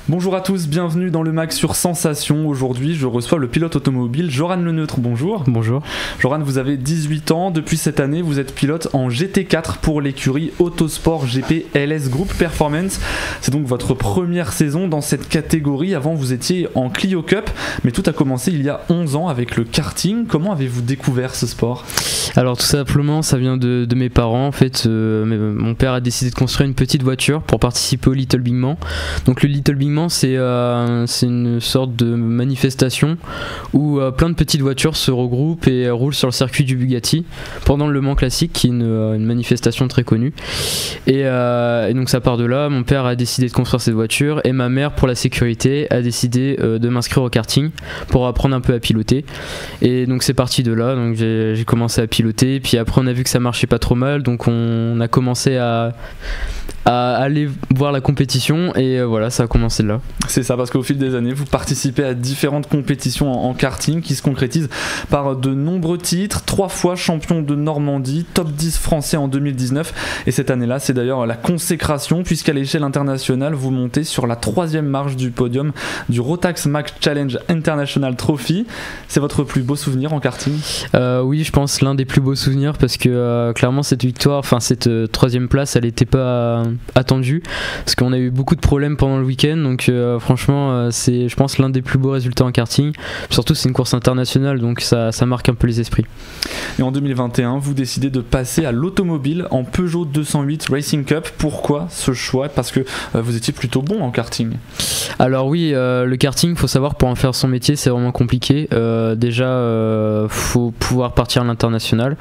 Bonjour à tous, bienvenue dans le Mag sur Sensation. Aujourd'hui, je reçois le pilote automobile Joran Leneutre. Bonjour. Bonjour. Joran, vous avez 18 ans. Depuis cette année, vous êtes pilote en GT4 pour l'écurie Autosport GP LS Group Performance. C'est donc votre première saison dans cette catégorie. Avant, vous étiez en Clio Cup, mais tout a commencé il y a 11 ans avec le karting. Comment avez-vous découvert ce sport ? Alors tout simplement, ça vient de mes parents. En fait, mon père a décidé de construire une petite voiture pour participer au Little Big Man. Donc le Little Big Man, c'est une sorte de manifestation où plein de petites voitures se regroupent et roulent sur le circuit du Bugatti pendant le Le Mans Classique, qui est une manifestation très connue. Et donc ça part de là. Mon père a décidé de construire cette voiture et ma mère, pour la sécurité, a décidé de m'inscrire au karting pour apprendre un peu à piloter. Et donc c'est parti de là. Donc j'ai commencé à piloter. Puis après on a vu que ça marchait pas trop mal, donc on a commencé à aller voir la compétition et voilà, ça a commencé de là. C'est ça, parce qu'au fil des années vous participez à différentes compétitions en karting qui se concrétisent par de nombreux titres, 3 fois champion de Normandie, top 10 français en 2019, et cette année-là c'est d'ailleurs la consécration puisqu'à l'échelle internationale vous montez sur la 3e marche du podium du Rotax Max Challenge International Trophy. C'est votre plus beau souvenir en karting ? Oui, je pense l'un des plus beaux souvenirs, parce que clairement cette victoire, enfin cette 3e place, elle n'était pas attendu parce qu'on a eu beaucoup de problèmes pendant le week-end, donc franchement c'est, je pense, l'un des plus beaux résultats en karting. Surtout c'est une course internationale, donc ça marque un peu les esprits. Et en 2021 vous décidez de passer à l'automobile en Peugeot 208 Racing Cup. Pourquoi ce choix ? Parce que vous étiez plutôt bon en karting. Alors oui, le karting, faut savoir, pour en faire son métier c'est vraiment compliqué. Déjà faut pouvoir partir à l'international,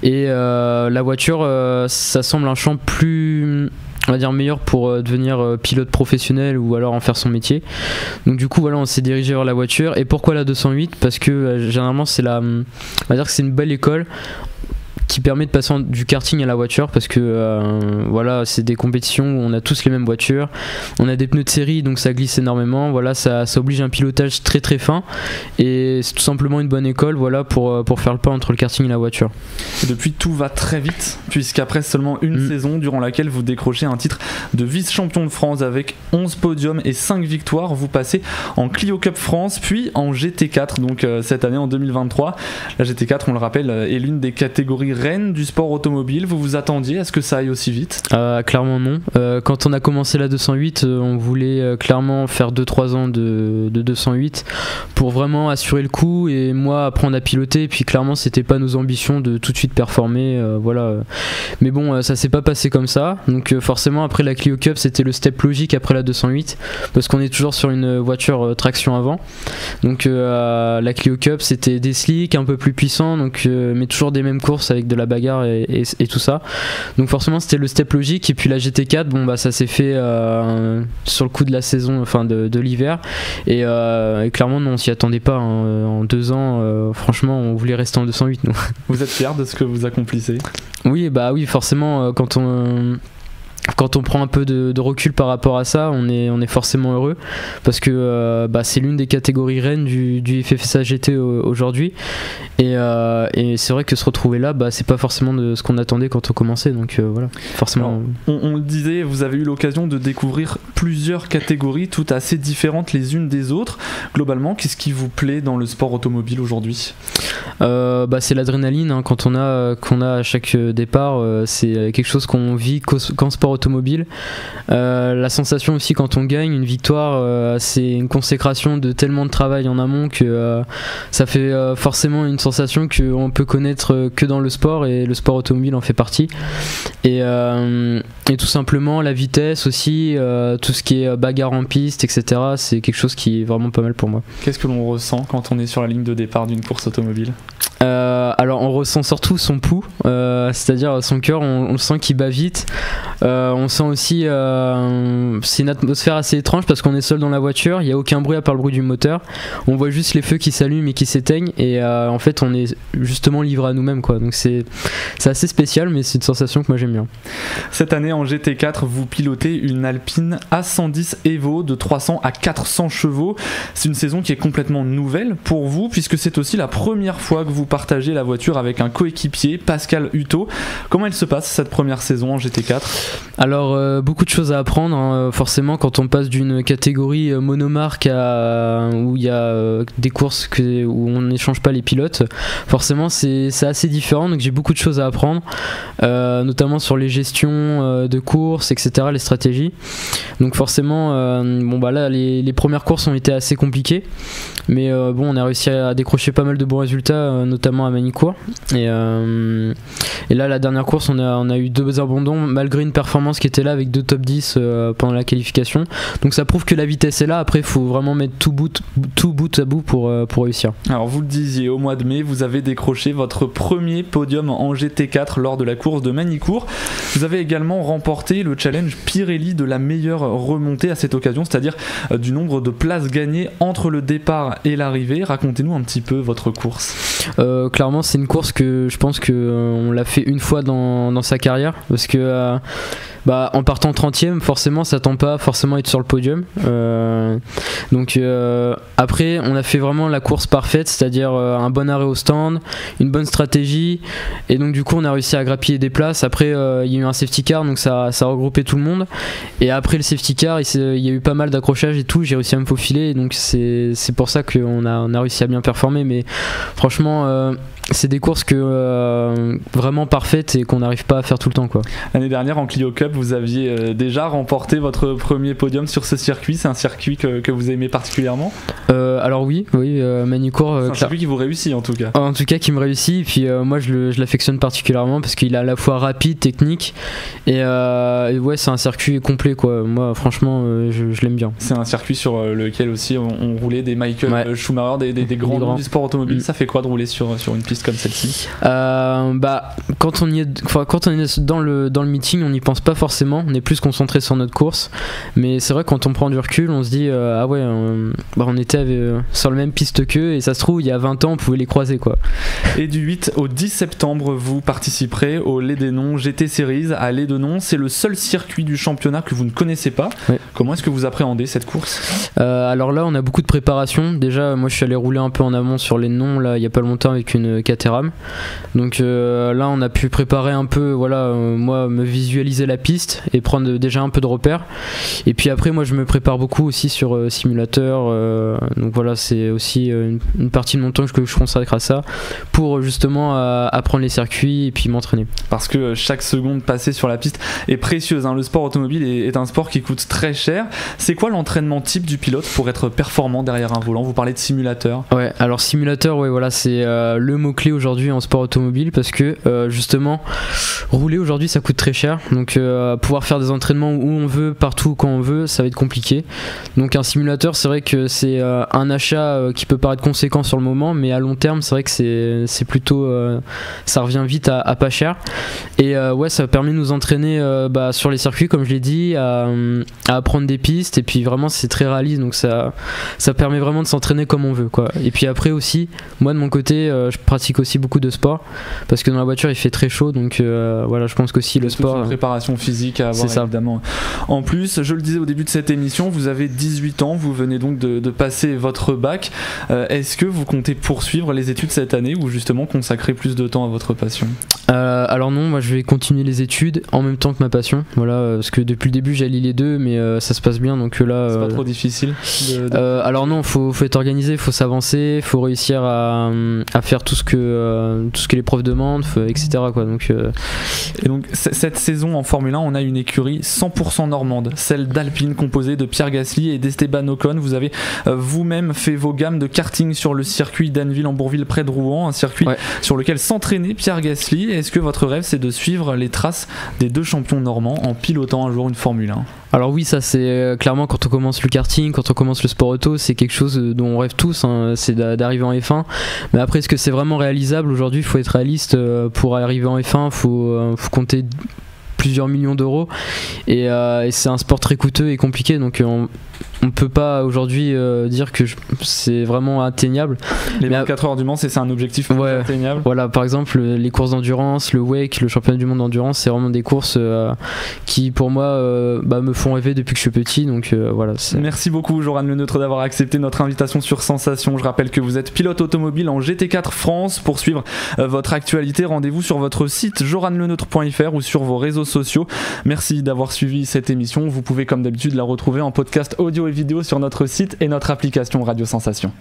et la voiture ça semble un champ plus, on va dire, meilleur pour devenir pilote professionnel ou alors en faire son métier. Donc du coup voilà, on s'est dirigé vers la voiture. Et pourquoi la 208 ? Parce que généralement c'est on va dire que c'est une belle école qui permet de passer du karting à la voiture, parce que voilà, c'est des compétitions où on a tous les mêmes voitures, on a des pneus de série, donc ça glisse énormément. Voilà, ça oblige un pilotage très très fin, et c'est tout simplement une bonne école, voilà, pour faire le pas entre le karting et la voiture. Et depuis, tout va très vite, puisqu'après seulement une saison durant laquelle vous décrochez un titre de vice-champion de France avec 11 podiums et 5 victoires, vous passez en Clio Cup France puis en GT4, donc cette année en 2023. La GT4, on le rappelle, est l'une des catégories reine du sport automobile. Vous vous attendiez à ce que ça aille aussi vite ? Clairement non. Quand on a commencé la 208, on voulait clairement faire 2-3 ans de 208 pour vraiment assurer le coup et moi apprendre à piloter. Et puis clairement c'était pas nos ambitions de tout de suite performer, voilà. Mais bon, ça s'est pas passé comme ça. Donc forcément après la Clio Cup c'était le step logique après la 208, parce qu'on est toujours sur une voiture traction avant. Donc la Clio Cup c'était des slicks un peu plus puissants, donc mais toujours des mêmes courses avec de la bagarre et tout ça. Donc forcément c'était le step logique. Et puis la GT4, bon bah ça s'est fait sur le coup de la saison, enfin de l'hiver, et clairement non, on s'y attendait pas, hein. En 2 ans franchement on voulait rester en 208 nous. Vous êtes fiers de ce que vous accomplissez ? Oui, bah oui, forcément quand on prend un peu de recul par rapport à ça, on est forcément heureux, parce que c'est l'une des catégories reines du FFSA GT aujourd'hui, et c'est vrai que se retrouver là, c'est pas forcément de ce qu'on attendait quand on commençait, donc voilà, forcément. Alors, on le disait, vous avez eu l'occasion de découvrir plusieurs catégories, toutes assez différentes les unes des autres. Globalement, qu'est-ce qui vous plaît dans le sport automobile aujourd'hui ? C'est l'adrénaline, hein, qu'on a à chaque départ, c'est quelque chose qu'on vit qu'en sport automobile. La sensation aussi quand on gagne une victoire, c'est une consécration de tellement de travail en amont que ça fait forcément une sensation qu'on peut connaître que dans le sport, et le sport automobile en fait partie. Et tout simplement la vitesse aussi, tout ce qui est bagarre en piste, etc., c'est quelque chose qui est vraiment pas mal pour moi. Qu'est-ce que l'on ressent quand on est sur la ligne de départ d'une course automobile ? Alors on ressent surtout son pouls, c'est-à-dire son cœur, on le sent qui bat vite. On sent aussi, c'est une atmosphère assez étrange parce qu'on est seul dans la voiture, il n'y a aucun bruit à part le bruit du moteur, on voit juste les feux qui s'allument et qui s'éteignent, et en fait on est justement livré à nous-mêmes, quoi. Donc c'est assez spécial, mais c'est une sensation que moi j'aime bien. Cette année en GT4, vous pilotez une Alpine A110 Evo de 300 à 400 chevaux. C'est une saison qui est complètement nouvelle pour vous, puisque c'est aussi la première fois que vous partagez la voiture avec un coéquipier, Pascal Hutto. Comment elle se passe cette première saison en GT4 ? Alors beaucoup de choses à apprendre, hein. Forcément quand on passe d'une catégorie monomarque où il y a des courses où on n'échange pas les pilotes, forcément c'est assez différent, donc j'ai beaucoup de choses à apprendre, notamment sur les gestions de courses, etc., les stratégies. Donc forcément là les premières courses ont été assez compliquées, mais on a réussi à décrocher pas mal de bons résultats, notamment à Magny-Cours, et là la dernière course on a eu 2 abandons malgré une performance qui était là avec 2 top 10 pendant la qualification, donc ça prouve que la vitesse est là. Après il faut vraiment mettre tout bout à bout pour réussir. Alors vous le disiez, au mois de mai vous avez décroché votre premier podium en GT4 lors de la course de Magny-Cours. Vous avez également remporté le challenge Pirelli de la meilleure remontée à cette occasion, c'est-à-dire du nombre de places gagnées entre le départ et l'arrivée. Racontez-nous un petit peu votre course. Clairement c'est une course que je pense qu'on l'a fait une fois dans sa carrière, parce que en partant 30e, forcément ça tend pas forcément à être sur le podium, donc après on a fait vraiment la course parfaite, c'est-à-dire un bon arrêt au stand, une bonne stratégie, et donc du coup on a réussi à grappiller des places. Après il y a eu un safety car, donc ça a regroupé tout le monde, et après le safety car il y a eu pas mal d'accrochages et tout, j'ai réussi à me faufiler, et donc c'est pour ça qu'on a réussi à bien performer. Mais franchement c'est des courses vraiment parfaites et qu'on n'arrive pas à faire tout le temps, quoi. L'année dernière en Clio Cup vous aviez déjà remporté votre premier podium sur ce circuit. C'est un circuit que vous aimez particulièrement ? Alors oui, Magny-Cours, c'est un circuit qui vous réussit en tout cas. En tout cas qui me réussit, et puis moi je l'affectionne particulièrement parce qu'il est à la fois rapide, technique, et c'est un circuit complet, quoi. Moi franchement je l'aime bien. C'est un circuit sur lequel aussi on roulait des Michael Schumacher, des grands noms du sport automobile. Ça fait quoi de rouler sur une piste comme celle-ci ? Quand on est dans le meeting, on n'y pense pas forcément, on est plus concentré sur notre course, mais c'est vrai quand on prend du recul on se dit on était sur la même piste qu'eux, et ça se trouve il y a 20 ans on pouvait les croiser, quoi. Et du 8 au 10 septembre vous participerez au Lédenon GT Series à Lédenon. C'est le seul circuit du championnat que vous ne connaissez pas. Oui. Comment est-ce que vous appréhendez cette course ? Alors là on a beaucoup de préparation. Déjà moi je suis allé rouler un peu en amont sur Lédenon là il y a pas longtemps avec une Caterham, donc là on a pu préparer un peu, moi me visualiser la piste et prendre déjà un peu de repères, et puis après moi je me prépare beaucoup aussi sur simulateur, donc voilà c'est aussi une partie de mon temps que je consacre à ça pour justement apprendre les circuits et puis m'entraîner, parce que chaque seconde passée sur la piste est précieuse, hein. Le sport automobile est un sport qui coûte très cher. C'est quoi l'entraînement type du pilote pour être performant derrière un volant ? Vous parlez de simulateur. Ouais, alors simulateur, c'est le mot-clé aujourd'hui en sport automobile, parce que justement rouler aujourd'hui ça coûte très cher, donc pouvoir faire des entraînements où on veut, partout quand on veut, ça va être compliqué. Donc un simulateur c'est vrai que c'est un achat qui peut paraître conséquent sur le moment, mais à long terme c'est vrai que c'est plutôt ça revient vite à pas cher, et ça permet de nous entraîner sur les circuits comme je l'ai dit, à apprendre des pistes, et puis vraiment c'est très réaliste, donc ça permet vraiment de s'entraîner comme on veut, quoi. Et puis après aussi moi de mon côté je pratique aussi beaucoup de sport, parce que dans la voiture il fait très chaud, donc je pense qu'aussi le sport, une préparation physique à avoir, évidemment. En plus, je le disais au début de cette émission, vous avez 18 ans, vous venez donc de passer votre bac. Est-ce que vous comptez poursuivre les études cette année, ou justement consacrer plus de temps à votre passion ? Alors non, moi je vais continuer les études en même temps que ma passion, parce que depuis le début j'allie les deux, mais ça se passe bien, donc là c'est pas trop difficile alors non, faut être organisé, faut s'avancer, faut réussir à faire tout ce que les profs demandent, etc., quoi. Et donc cette saison en Formule 1 on a une écurie 100% normande, celle d'Alpine, composée de Pierre Gasly et d'Esteban Ocon. Vous avez vous-même fait vos gammes de karting sur le circuit d'Anneville en Bourville près de Rouen, un circuit sur lequel s'entraînait Pierre Gasly. Est-ce que votre rêve c'est de suivre les traces des 2 champions normands en pilotant un jour une Formule 1 ? Alors oui, ça c'est clairement, quand on commence le karting, quand on commence le sport auto, c'est quelque chose dont on rêve tous, hein, c'est d'arriver en F1. Mais après, est-ce que c'est vraiment réalisable aujourd'hui ? Il faut être réaliste. Pour arriver en F1, faut compter plusieurs millions d'euros, et c'est un sport très coûteux et compliqué, donc on peut pas aujourd'hui dire que c'est vraiment atteignable. Les 24 heures du Mans, c'est un objectif atteignable. Voilà, par exemple les courses d'endurance, le wake, le championnat du monde d'endurance, c'est vraiment des courses qui pour moi me font rêver depuis que je suis petit. Donc voilà. Merci beaucoup Joran Le Neutre d'avoir accepté notre invitation sur Sensation. Je rappelle que vous êtes pilote automobile en GT4 France. Pour suivre votre actualité, rendez-vous sur votre site joranleneutre.fr ou sur vos réseaux sociaux. Merci d'avoir suivi cette émission. Vous pouvez comme d'habitude la retrouver en podcast audio et vidéo sur notre site et notre application Radio Sensation.